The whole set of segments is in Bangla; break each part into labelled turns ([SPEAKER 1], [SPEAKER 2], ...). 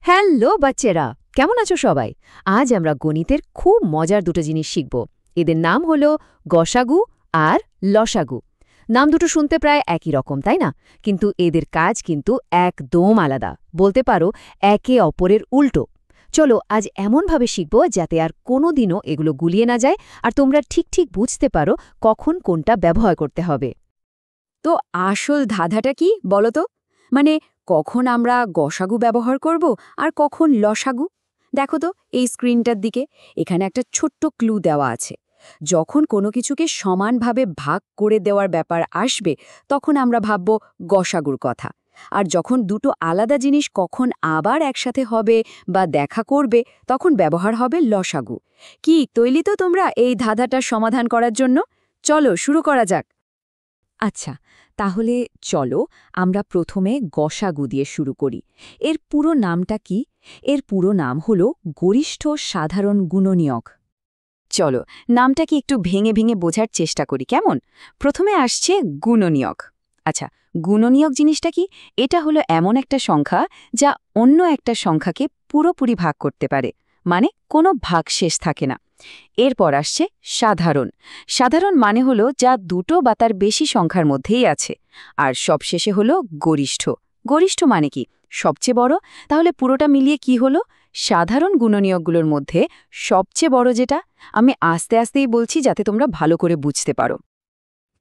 [SPEAKER 1] হ্যালো বাচ্চারা, কেমন আছো সবাই? আজ আমরা গণিতের খুব মজার দুটো জিনিস শিখব। এদের নাম হলো গসাগু আর লসাগু। নাম দুটো শুনতে প্রায় একই রকম, তাই না? কিন্তু এদের কাজ কিন্তু একদম আলাদা, বলতে পারো একে অপরের উল্টো। চলো আজ এমনভাবে শিখব যাতে আর কোনোদিনও এগুলো গুলিয়ে না যায়, আর তোমরা ঠিক ঠিক বুঝতে পারো কখন কোনটা ব্যবহার করতে হবে।
[SPEAKER 2] তো আসল ধাঁধাটা কি বলো তো? মানে কখন আমরা গসাগু ব্যবহার করব আর কখন লসাগু? দেখো তো এই স্ক্রিনটার দিকে, এখানে একটা ছোট্ট ক্লু দেওয়া আছে। যখন কোনো কিছুকে সমানভাবে ভাগ করে দেওয়ার ব্যাপার আসবে, তখন আমরা ভাবব গসাগুর কথা। আর যখন দুটো আলাদা জিনিস কখন আবার একসাথে হবে বা দেখা করবে, তখন ব্যবহার হবে লসাগু। কি তৈরি তো তোমরা এই ধাঁধাটার সমাধান করার জন্য? চলো শুরু করা যাক। আচ্ছা, তাহলে চলো আমরা প্রথমে গসাগু দিয়ে শুরু করি। এর পুরো নামটা কি? এর পুরো নাম হল গরিষ্ঠ সাধারণ গুণনীয়ক। চলো নামটা কি একটু ভেঙে ভেঙে বোঝার চেষ্টা করি, কেমন? প্রথমে আসছে গুণনীয়ক। আচ্ছা, গুণনীয়ক জিনিসটা কি? এটা হলো এমন একটা সংখ্যা যা অন্য একটা সংখ্যাকে পুরোপুরি ভাগ করতে পারে, মানে কোনো ভাগশেষ থাকে না। এরপর আসছে সাধারণ। সাধারণ মানে হলো যা দুটো বা তার বেশি সংখ্যার মধ্যেই আছে। আর সবশেষে হলো গরিষ্ঠ। গরিষ্ঠ মানে কি? সবচেয়ে বড়। তাহলে পুরোটা মিলিয়ে কি হলো? সাধারণ গুণনীয়কগুলোর মধ্যে সবচেয়ে বড় যেটা। আমি আস্তে আস্তেই বলছি যাতে তোমরা ভালো করে বুঝতে পারো।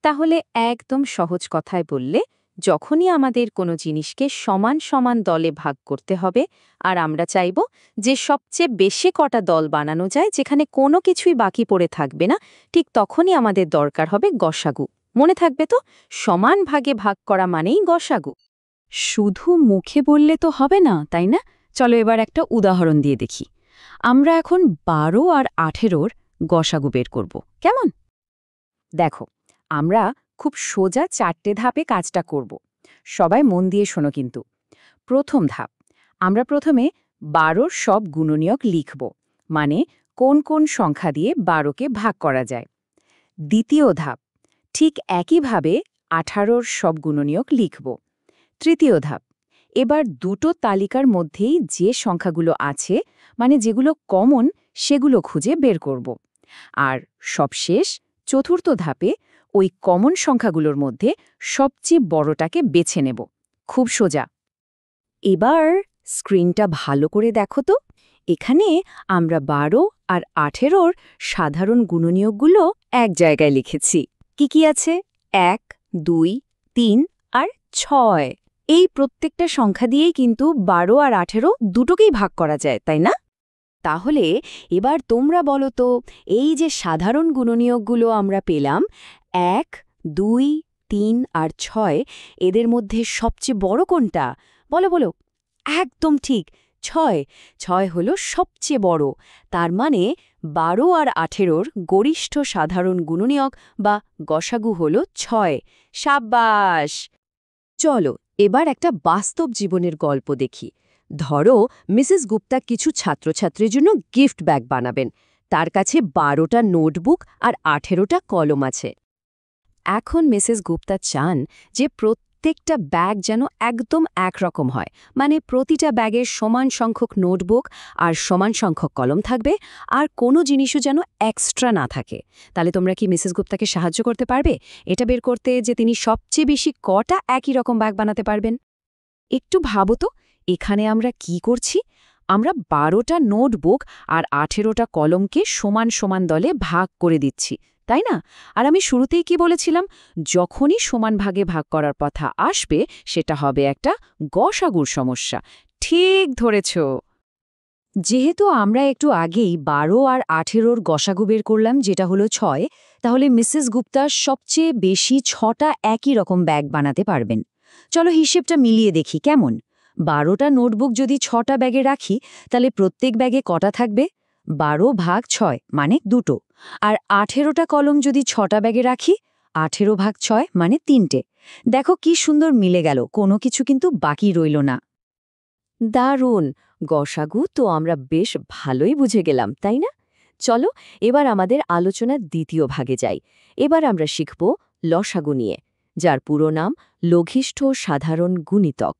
[SPEAKER 2] তাহলে একদম সহজ কথায় বললে, যখনই আমাদের কোনো জিনিসকে সমান সমান দলে ভাগ করতে হবে, আর আমরা চাইব যে সবচেয়ে বেশি কটা দল বানানো যায় যেখানে কোনো কিছুই বাকি পড়ে থাকবে না, ঠিক তখনই আমাদের দরকার হবে গসাগু। মনে থাকবে তো, সমান ভাগে ভাগ করা মানেই গসাগু। শুধু মুখে বললে তো হবে না, তাই না? চলো এবার একটা উদাহরণ দিয়ে দেখি। আমরা এখন ১২ আর ১৮-র গসাগু বের করব, কেমন? দেখো, আমরা খুব সোজা ৪টে ধাপে কাজটা করব। সবাই মন দিয়ে শোনো কিন্তু। প্রথম ধাপ, আমরা প্রথমে ১২-র সব গুণনীয়ক লিখব, মানে কোন কোন সংখ্যা দিয়ে ১২কে ভাগ করা যায়। দ্বিতীয় ধাপ, ঠিক একইভাবে ১৮-র সব গুণনীয়ক লিখব। তৃতীয় ধাপ, এবার দুটো তালিকার মধ্যেই যে সংখ্যাগুলো আছে, মানে যেগুলো কমন, সেগুলো খুঁজে বের করব। আর সবশেষ চতুর্থ ধাপে ওই কমন সংখ্যাগুলোর মধ্যে সবচেয়ে বড়টাকে বেছে নেব। খুব সোজা। এবার স্ক্রিনটা ভালো করে দেখো তো। এখানে আমরা ১২ আর ১৮-র সাধারণ গুণনীয়কগুলো এক জায়গায় লিখেছি। কি কি আছে? ১, ২, ৩ আর ৬। এই প্রত্যেকটা সংখ্যা দিয়েই কিন্তু ১২ আর ১৮ দুটোকেই ভাগ করা যায়, তাই না? তাহলে এবার তোমরা বলো তো, এই যে সাধারণ গুণনীয়কগুলো আমরা পেলাম ১, ২, ৩ আর ৬, এদের মধ্যে সবচেয়ে বড় কোনটা? বলো বলো। একদম ঠিক, ৬। ৬ হলো সবচেয়ে বড়। তার মানে ১২ আর ১৮-র গরিষ্ঠ সাধারণ গুণনীয়ক বা গসাগু হল ৬। সাব্বাস! চলো এবার একটা বাস্তব জীবনের গল্প দেখি। ধরো মিসেস গুপ্তা কিছু ছাত্রছাত্রীর জন্য গিফট ব্যাগ বানাবেন। তার কাছে ১২টা নোটবুক আর ১৮টা কলম আছে। এখন মিসেস গুপ্তা চান যে প্রত্যেকটা ব্যাগ যেন একদম একরকম হয়, মানে প্রতিটা ব্যাগের সমান সংখ্যক নোটবুক আর সমান সংখ্যক কলম থাকবে, আর কোনো জিনিসও যেন এক্সট্রা না থাকে। তাহলে তোমরা কি মিসেস গুপ্তাকে সাহায্য করতে পারবে এটা বের করতে যে তিনি সবচেয়ে বেশি কটা একই রকম ব্যাগ বানাতে পারবেন? একটু ভাবো তো, এখানে আমরা কি করছি? আমরা ১২টা নোটবুক আর ১৮টা কলমকে সমান সমান দলে ভাগ করে দিচ্ছি, তাই না? আর আমি শুরুতেই কি বলেছিলাম? যখনই সমান ভাগে ভাগ করার কথা আসবে, সেটা হবে একটা গসাগুর সমস্যা। ঠিক ধরেছ। যেহেতু আমরা একটু আগেই ১২ আর ১৮-র গসাগু বের করলাম, যেটা হলো ৬, তাহলে মিসেস গুপ্তা সবচেয়ে বেশি ৬টা একই রকম ব্যাগ বানাতে পারবেন। চলো হিসেবটা মিলিয়ে দেখি, কেমন? ১২টা নোটবুক যদি ৬টা ব্যাগে রাখি, তাহলে প্রত্যেক ব্যাগে কটা থাকবে? ১২ ভাগ ৬ মানে ২টো। আর ১৮টা কলম যদি ৬টা ব্যাগে রাখি, ১৮ ভাগ ৬ মানে ৩টে। দেখো কি সুন্দর মিলে গেল, কোনো কিছু কিন্তু বাকি রইল না। দারুণ! গসাগু তো আমরা বেশ ভালোই বুঝে গেলাম, তাই না? চলো এবার আমাদের আলোচনার দ্বিতীয় ভাগে যাই। এবার আমরা শিখব লসাগু নিয়ে, যার পুরো নাম লঘিষ্ঠ সাধারণ গুণিতক।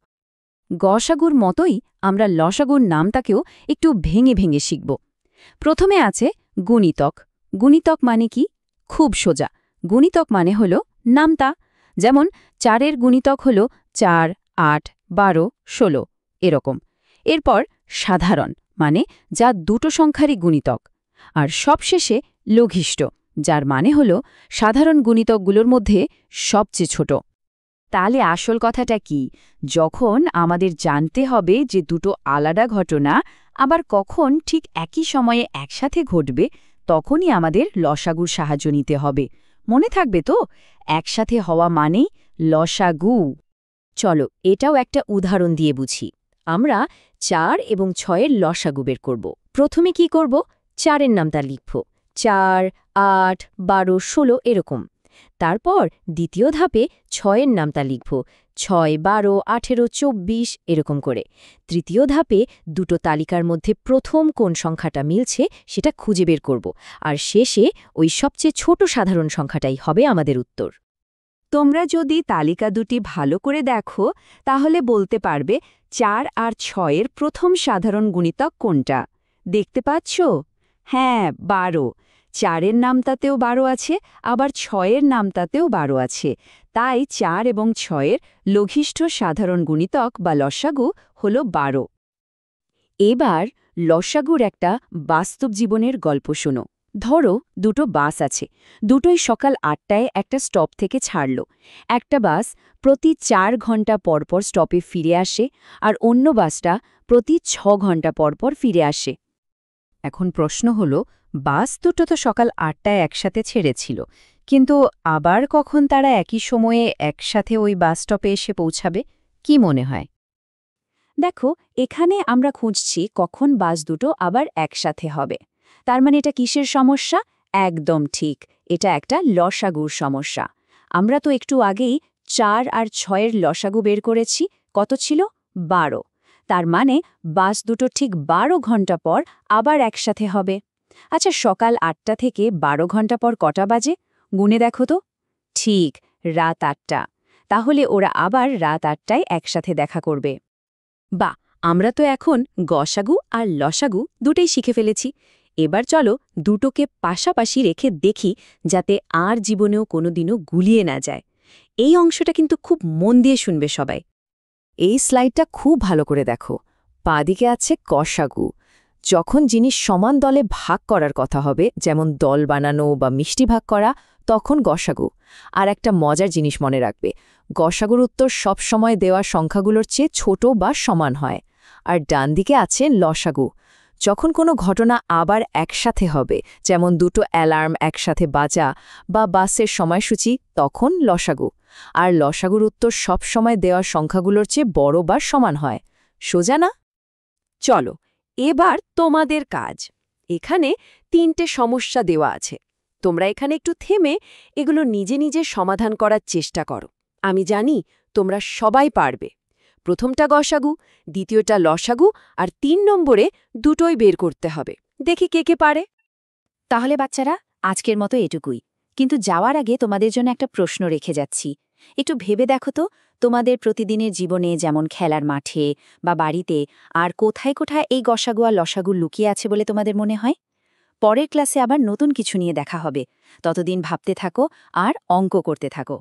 [SPEAKER 2] গসাগুর মতোই আমরা লসাগুর নামটাকেও একটু ভেঙে ভেঙে শিখব। প্রথমে আছে গুণিতক। গুণিতক মানে কি? খুব সোজা। গুণিতক মানে হল নামতা। যেমন 4-এর গুণিতক হল 4, 8, 12, 16 এরকম। এরপর সাধারণ মানে যা দুটো সংখ্যারই গুণিতক। আর সবশেষে লঘিষ্ঠ, যার মানে হল সাধারণ গুণিতকগুলোর মধ্যে সবচেয়ে ছোট। তাহলে আসল কথাটা কি? যখন আমাদের জানতে হবে যে দুটো আলাদা ঘটনা আবার কখন ঠিক একই সময়ে একসাথে ঘটবে, তখনই আমাদের লসাগুর সাহায্য নিতে হবে। মনে থাকবে তো, একসাথে হওয়া মানেই লসাগু। চলো এটাও একটা উদাহরণ দিয়ে বুঝি। আমরা 4 এবং 6-এর লসাগু বের করব। প্রথমে কি করব? 4-এর নামটা লিখব। 4, 8, 12, 16 এরকম। তারপর দ্বিতীয় ধাপে 6-এর নামটা লিখব। 6, 12, 18, 24 এরকম করে। তৃতীয় ধাপে দুটো তালিকার মধ্যে প্রথম কোন সংখ্যাটা মিলছে সেটা খুঁজে বের করব। আর শেষে ওই সবচেয়ে ছোট সাধারণ সংখ্যাটাই হবে আমাদের উত্তর। তোমরা যদি তালিকা দুটি ভালো করে দেখো তাহলে বলতে পারবে 4 আর 6-এর প্রথম সাধারণ গুণিতক কোনটা। দেখতে পাচ্ছ? হ্যাঁ, 12। 4-এর নামটাতেও 12 আছে, আবার 6-এর নামটাতেও 12 আছে। তাই 4 এবং 6-এর লঘিষ্ঠ সাধারণ গুণিতক বা লসাগু হল 12। এবার লসাগুর একটা বাস্তব জীবনের গল্প শোনো। ধরো দুটো বাস আছে, দুটোই সকাল 8টায় একটা স্টপ থেকে ছাড়ল। একটা বাস প্রতি 4 ঘন্টা পরপর স্টপে ফিরে আসে, আর অন্য বাসটা প্রতি 6 ঘন্টা পরপর ফিরে আসে। এখন প্রশ্ন হলো, বাস দুটো তো সকাল 8টায় একসাথে ছেড়েছিল, কিন্তু আবার কখন তারা একই সময়ে একসাথে ওই বাস স্টপে এসে পৌঁছাবে? কি মনে হয়? দেখো, এখানে আমরা খুঁজছি কখন বাস দুটো আবার একসাথে হবে। তার মানে এটা কিসের সমস্যা? একদম ঠিক, এটা একটা লসাগুর সমস্যা। আমরা তো একটু আগেই 4 আর 6-এর লসাগু বের করেছি। কত ছিল? 12। তার মানে বাস দুটো ঠিক 12 ঘন্টা পর আবার একসাথে হবে। আচ্ছা, সকাল 8টা থেকে 12 ঘন্টা পর কটা বাজে? গুনে দেখো তো। ঠিক, রাত 8টা। তাহলে ওরা আবার রাত 8টায় একসাথে দেখা করবে। বাহ, আমরা তো এখন গসাগু আর লসাগু দুটোই শিখে ফেলেছি। এবার চলো দুটোকে পাশাপাশি রেখে দেখি, যাতে আর জীবনেও কোনোদিনও গুলিয়ে না যায়। এই অংশটা কিন্তু খুব মন দিয়ে শুনবে সবাই। এই স্লাইডটা খুব ভালো করে দেখো। বাঁদিকে আছে গসাগু। যখন জিনিস সমান দলে ভাগ করার কথা হবে, যেমন দল বানানো বা মিষ্টি ভাগ করা, তখন গসাগু। আর একটা মজার জিনিস মনে রাখবে, গসাগুর উত্তর সব সময় দেওয়া সংখ্যাগুলোর চেয়ে ছোট বা সমান হয়। আর ডান দিকে আছে লসাগু। যখন কোনো ঘটনা আবার একসাথে হবে, যেমন দুটো অ্যালার্ম একসাথে বাজা বা বাসের সময়সূচি, তখন লসাগু। আর লসাগুর উত্তর সব সময় দেওয়া সংখ্যাগুলোর চেয়ে বড় বা সমান হয়। সোজা না? চলো এবার তোমাদের কাজ। এখানে 3টে সমস্যা দেওয়া আছে। তোমরা এখানে একটু থেমে এগুলো নিজে নিজে সমাধান করার চেষ্টা করো। আমি জানি তোমরা সবাই পারবে। প্রথমটা গসাগু, দ্বিতীয়টা লসাগু, আর 3 নম্বরে দুটোই বের করতে হবে। দেখি কে কে পারে। তাহলে বাচ্চারা, আজকের মতো এটুকুই। কিন্তু যাওয়ার আগে তোমাদের জন্য একটা প্রশ্ন রেখে যাচ্ছি। একটু ভেবে দেখো তো, তোমাদের প্রতিদিনের জীবনে, যেমন খেলার মাঠে বা বাড়িতে, আর কোথায় কোথায় এই গসাগু আর লসাগু লুকিয়ে আছে বলে তোমাদের মনে হয়? পরের ক্লাসে আবার নতুন কিছু নিয়ে দেখা হবে। ততদিন ভাবতে থাকো আর অঙ্ক করতে থাকো।